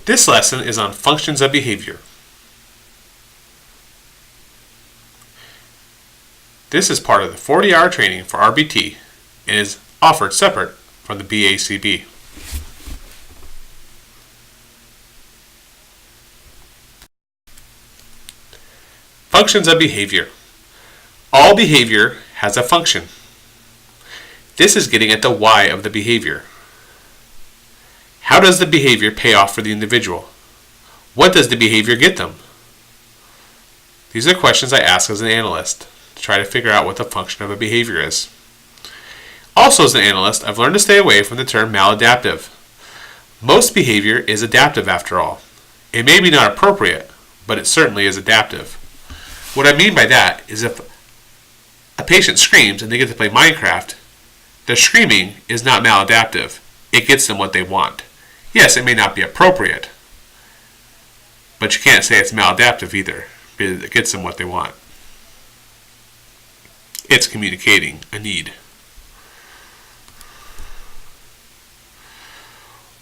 This lesson is on functions of behavior. This is part of the 40-hour training for RBT and is offered separate from the BACB. Functions of behavior. All behavior has a function. This is getting at the why of the behavior. How does the behavior pay off for the individual? What does the behavior get them? These are questions I ask as an analyst to try to figure out what the function of a behavior is. Also, as an analyst, I've learned to stay away from the term maladaptive. Most behavior is adaptive after all. It may be not appropriate, but it certainly is adaptive. What I mean by that is if a patient screams and they get to play Minecraft, their screaming is not maladaptive. It gets them what they want. Yes, it may not be appropriate, but you can't say it's maladaptive either, because it gets them what they want. It's communicating a need.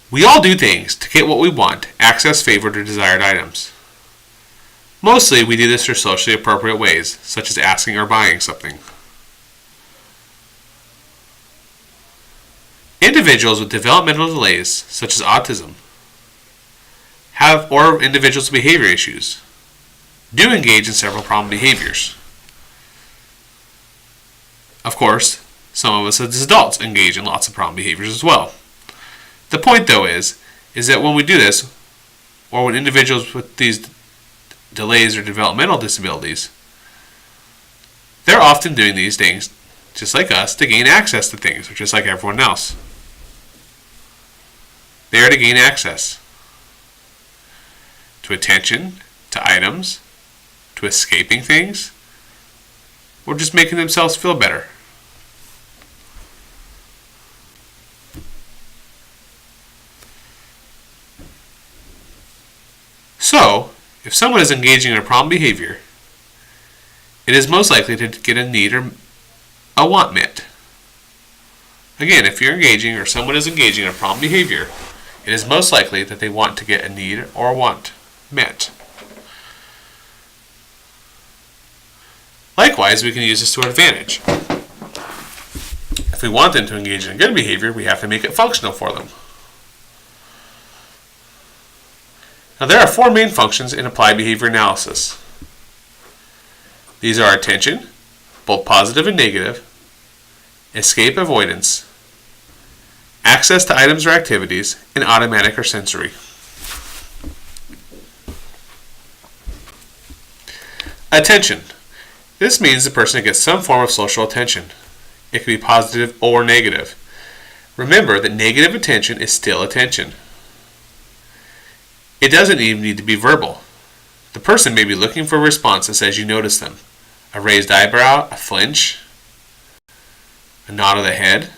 We all do things to get what we want, access favored or desired items. Mostly, we do this through socially appropriate ways, such as asking or buying something. Individuals with developmental delays, such as autism, or individuals with behavior issues, do engage in several problem behaviors. Of course, some of us as adults engage in lots of problem behaviors as well. The point, though, is that when we do this, or when individuals with these delays or developmental disabilities, they're often doing these things, just like us, to gain access to things, or just like everyone else. They are to gain access to attention, to items, to escaping things, or just making themselves feel better. So, if someone is engaging in a problem behavior, it is most likely to get a need or a want met. Again, if you're engaging or someone is engaging in a problem behavior, it is most likely that they want to get a need or a want met. Likewise, we can use this to our advantage. If we want them to engage in a good behavior, we have to make it functional for them. Now, there are four main functions in applied behavior analysis. These are attention, both positive and negative, escape avoidance, access to items or activities, and automatic or sensory. Attention. This means the person gets some form of social attention. It can be positive or negative. Remember that negative attention is still attention. It doesn't even need to be verbal. The person may be looking for a response that says you notice them. A raised eyebrow, a flinch, a nod of the head.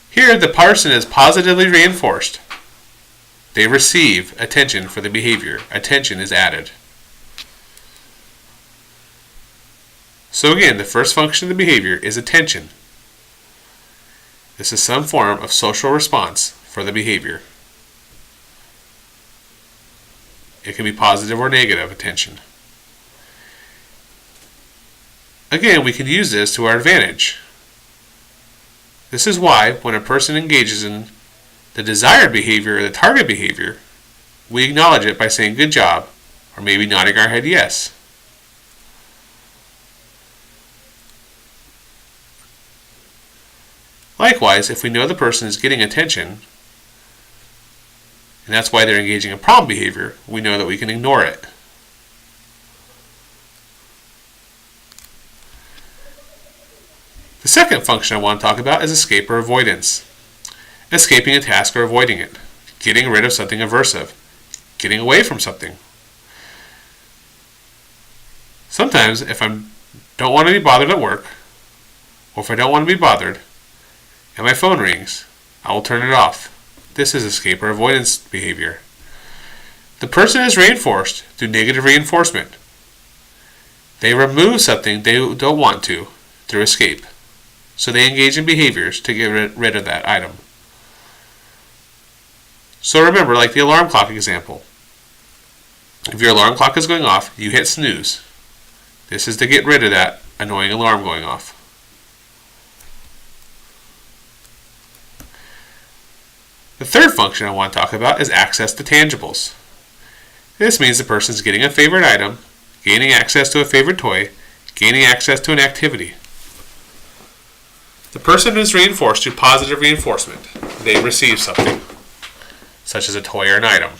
Here, the person is positively reinforced. They receive attention for the behavior. Attention is added. So again, the first function of the behavior is attention. This is some form of social response for the behavior. It can be positive or negative attention. Again, we can use this to our advantage. This is why, when a person engages in the desired behavior or the target behavior, we acknowledge it by saying good job, or maybe nodding our head yes. Likewise, if we know the person is getting attention, and that's why they're engaging in problem behavior, we know that we can ignore it. The second function I want to talk about is escape or avoidance. Escaping a task or avoiding it. Getting rid of something aversive. Getting away from something. Sometimes, if I don't want to be bothered at work, or if I don't want to be bothered, and my phone rings, I will turn it off. This is escape or avoidance behavior. The person is reinforced through negative reinforcement. They remove something they don't want to through escape. So they engage in behaviors to get rid of that item. So remember, like the alarm clock example. If your alarm clock is going off, you hit snooze. This is to get rid of that annoying alarm going off. The third function I want to talk about is access to tangibles. This means the person is getting a favorite item, gaining access to a favorite toy, gaining access to an activity. The person is reinforced through positive reinforcement. They receive something, such as a toy or an item.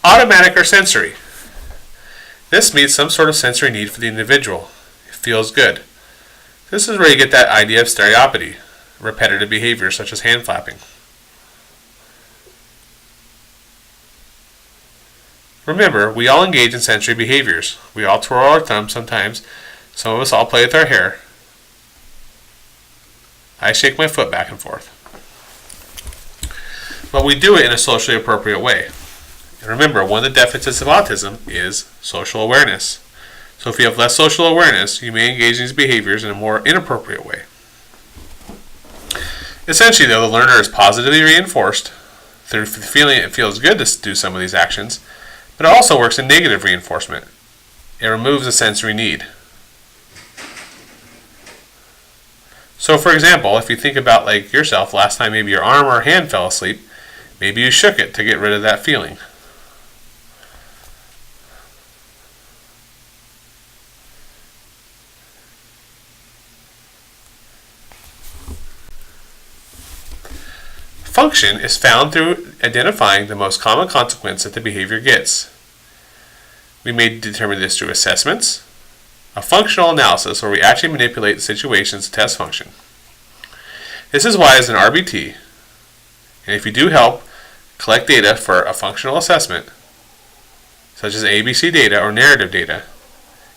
Automatic or sensory. This meets some sort of sensory need for the individual. It feels good. This is where you get that idea of stereopathy, repetitive behavior such as hand flapping. Remember, we all engage in sensory behaviors. We all twirl our thumbs sometimes. Some of us all play with our hair. I shake my foot back and forth. But we do it in a socially appropriate way. And remember, one of the deficits of autism is social awareness. So if you have less social awareness, you may engage in these behaviors in a more inappropriate way. Essentially, though, the learner is positively reinforced through feeling it feels good to do some of these actions, but it also works in negative reinforcement. It removes a sensory need. So for example, if you think about like yourself, last time maybe your arm or hand fell asleep, maybe you shook it to get rid of that feeling. Function is found through identifying the most common consequence that the behavior gets. We may determine this through assessments, a functional analysis where we actually manipulate situations to test function. This is why as an RBT, and if you do help collect data for a functional assessment, such as ABC data or narrative data,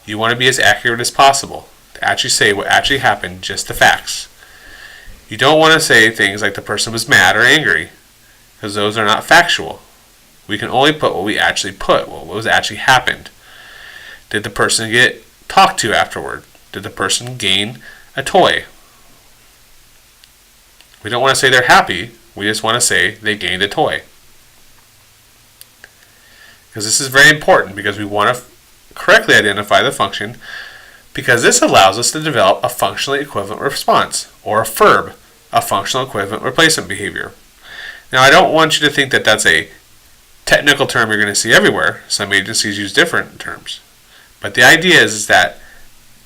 you want to be as accurate as possible to actually say what actually happened, just the facts. You don't want to say things like the person was mad or angry, because those are not factual. We can only put what we actually put, what was actually happened. Did the person get talked to afterward? Did the person gain a toy? We don't want to say they're happy, we just want to say they gained a toy. Because this is very important, because we want to correctly identify the function, because this allows us to develop a functionally equivalent response, or a FERB, a functional equivalent replacement behavior. Now, I don't want you to think that that's a technical term you're going to see everywhere. Some agencies use different terms. But the idea is that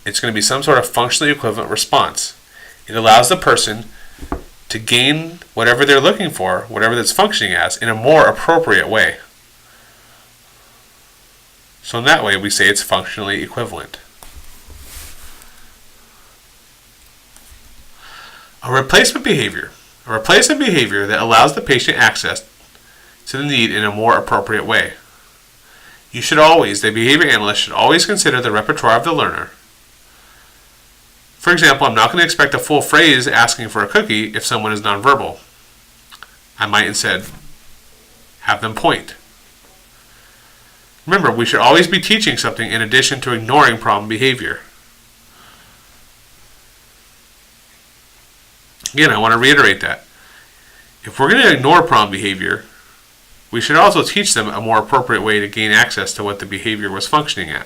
it's going to be some sort of functionally equivalent response. It allows the person to gain whatever they're looking for, whatever that's functioning as, in a more appropriate way. So in that way, we say it's functionally equivalent. A replacement behavior. A replacement behavior that allows the patient access to the need in a more appropriate way. You should always, the behavior analyst should always consider the repertoire of the learner. For example, I'm not going to expect a full phrase asking for a cookie if someone is nonverbal. I might instead have them point. Remember, we should always be teaching something in addition to ignoring problem behavior. Again, I want to reiterate that. If we're going to ignore problem behavior, we should also teach them a more appropriate way to gain access to what the behavior was functioning at.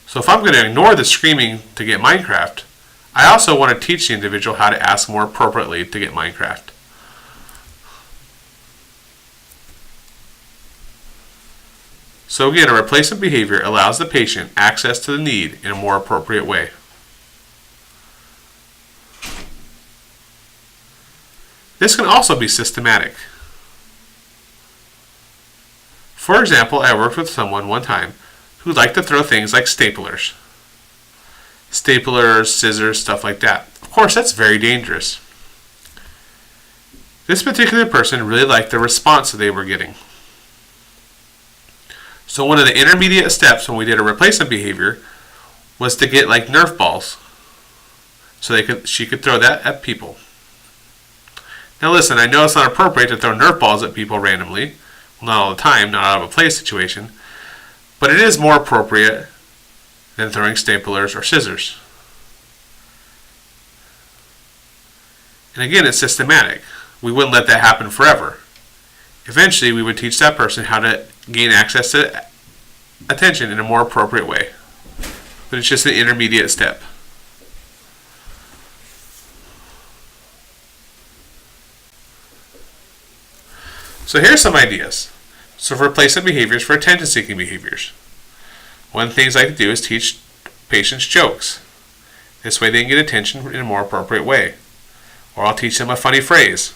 So if I'm going to ignore the screaming to get Minecraft, I also want to teach the individual how to ask more appropriately to get Minecraft. So again, a replacement behavior allows the patient access to the need in a more appropriate way. This can also be systematic. For example, I worked with someone one time who liked to throw things like staplers, scissors, stuff like that. Of course, that's very dangerous. This particular person really liked the response that they were getting. So one of the intermediate steps when we did a replacement behavior was to get like Nerf balls, so she could throw that at people. Now listen, I know it's not appropriate to throw Nerf balls at people randomly, well, not all the time, not out of a play situation, but it is more appropriate than throwing staplers or scissors. And again, it's systematic. We wouldn't let that happen forever. Eventually, we would teach that person how to gain access to attention in a more appropriate way. But it's just an intermediate step. So here's some ideas. So for replacement behaviors for attention-seeking behaviors. One of the things I could do is teach patients jokes. This way they can get attention in a more appropriate way. Or I'll teach them a funny phrase.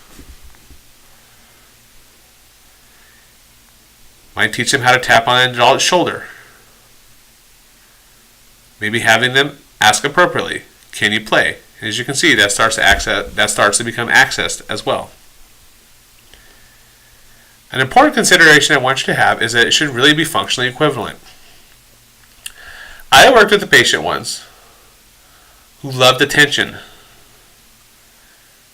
Might teach them how to tap on an adult's shoulder. Maybe having them ask appropriately, can you play? And as you can see, that starts to become accessed as well. An important consideration I want you to have is that it should really be functionally equivalent. I worked with a patient once who loved attention.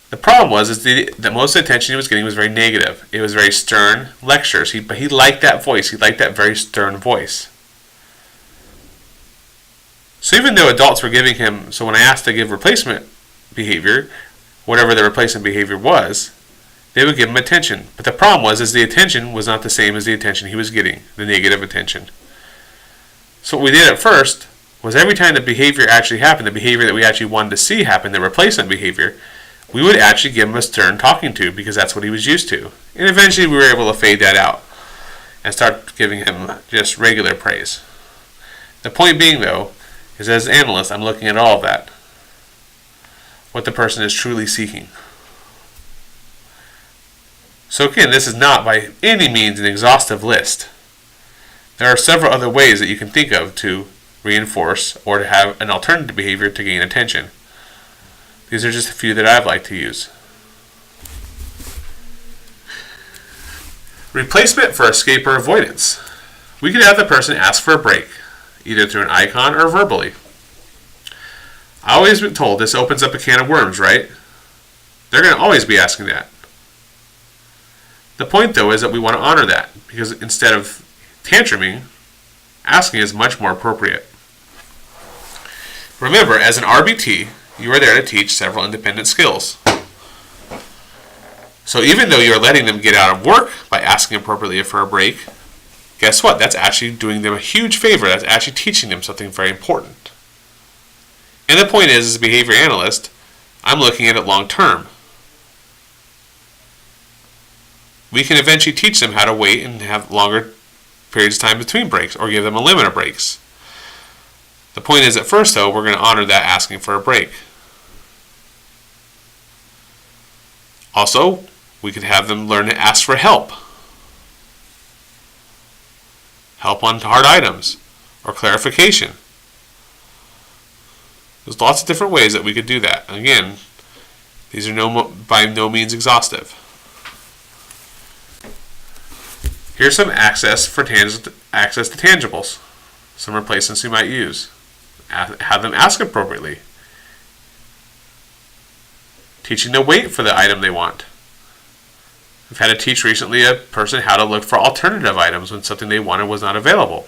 The problem was that most of the attention he was getting was very negative. It was very stern lectures, but he liked that voice. He liked that very stern voice. So even though adults were giving him, so when I asked to give replacement behavior, whatever the replacement behavior was, they would give him attention. But the problem was the attention was not the same as the attention he was getting, the negative attention. So what we did at first was every time the behavior actually happened, the behavior that we actually wanted to see happen, the replacement behavior, we would actually give him a stern talking to because that's what he was used to. And eventually we were able to fade that out and start giving him just regular praise. The point being, though, is as an analyst, I'm looking at all of that. What the person is truly seeking. So again, this is not by any means an exhaustive list. There are several other ways that you can think of to reinforce or to have an alternative behavior to gain attention. These are just a few that I'd like to use. Replacement for escape or avoidance. We could have the person ask for a break, either through an icon or verbally. I always been told this opens up a can of worms, right? They're going to always be asking that. The point, though, is that we want to honor that, because instead of tantruming, asking is much more appropriate. Remember, as an RBT, you are there to teach several independent skills. So even though you're letting them get out of work by asking appropriately for a break, guess what? That's actually doing them a huge favor. That's actually teaching them something very important. And the point is, as a behavior analyst, I'm looking at it long term. We can eventually teach them how to wait and have longer periods of time between breaks, or give them a limit of breaks. The point is, at first, though, we're going to honor that asking for a break. Also, we could have them learn to ask for help. Help on hard items, or clarification. There's lots of different ways that we could do that. Again, these are by no means exhaustive. Here's some access to tangibles. Some replacements we might use. Have them ask appropriately. Teaching them to wait for the item they want. I've had to teach recently a person how to look for alternative items when something they wanted was not available.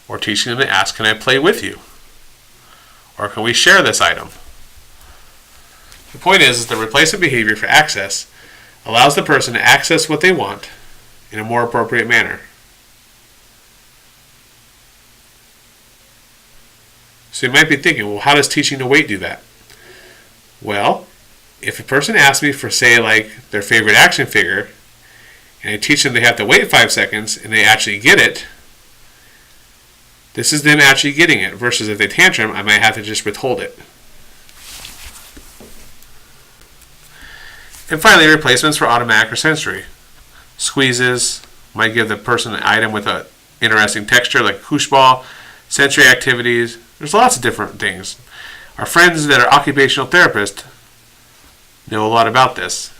Or teaching them to ask, can I play with you? Or can we share this item? The point is the replacement behavior for access allows the person to access what they want in a more appropriate manner. So you might be thinking, well, how does teaching to wait do that? Well, if a person asks me for, say, like their favorite action figure, and I teach them they have to wait 5 seconds, and they actually get it, this is them actually getting it, versus if they tantrum, I might have to just withhold it. And finally, replacements for automatic or sensory. Squeezes might give the person an item with an interesting texture, like a koosh ball. Sensory activities. There's lots of different things. Our friends that are occupational therapists know a lot about this.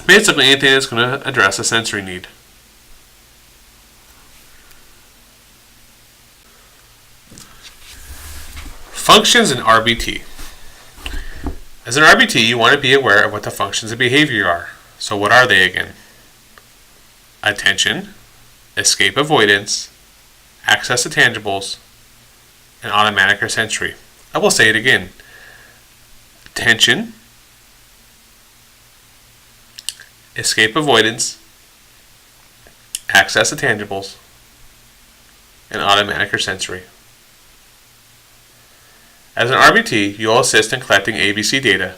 Basically, anything that's going to address a sensory need. Functions in RBT. As an RBT, you want to be aware of what the functions of behavior are. So what are they again? Attention, escape avoidance, access to tangibles, and automatic or sensory. I will say it again. Attention, escape avoidance, access to tangibles, and automatic or sensory. As an RBT, you will assist in collecting ABC data,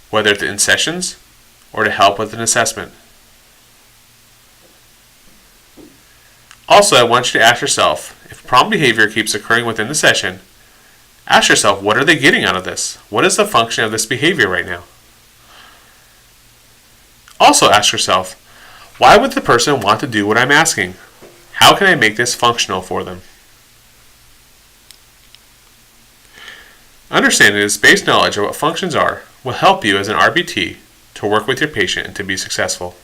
whether it's in sessions or to help with an assessment. Also, I want you to ask yourself, if problem behavior keeps occurring within the session, ask yourself, what are they getting out of this? What is the function of this behavior right now? Also ask yourself, why would the person want to do what I'm asking? How can I make this functional for them? Understanding this base knowledge of what functions are will help you as an RBT to work with your patient and to be successful.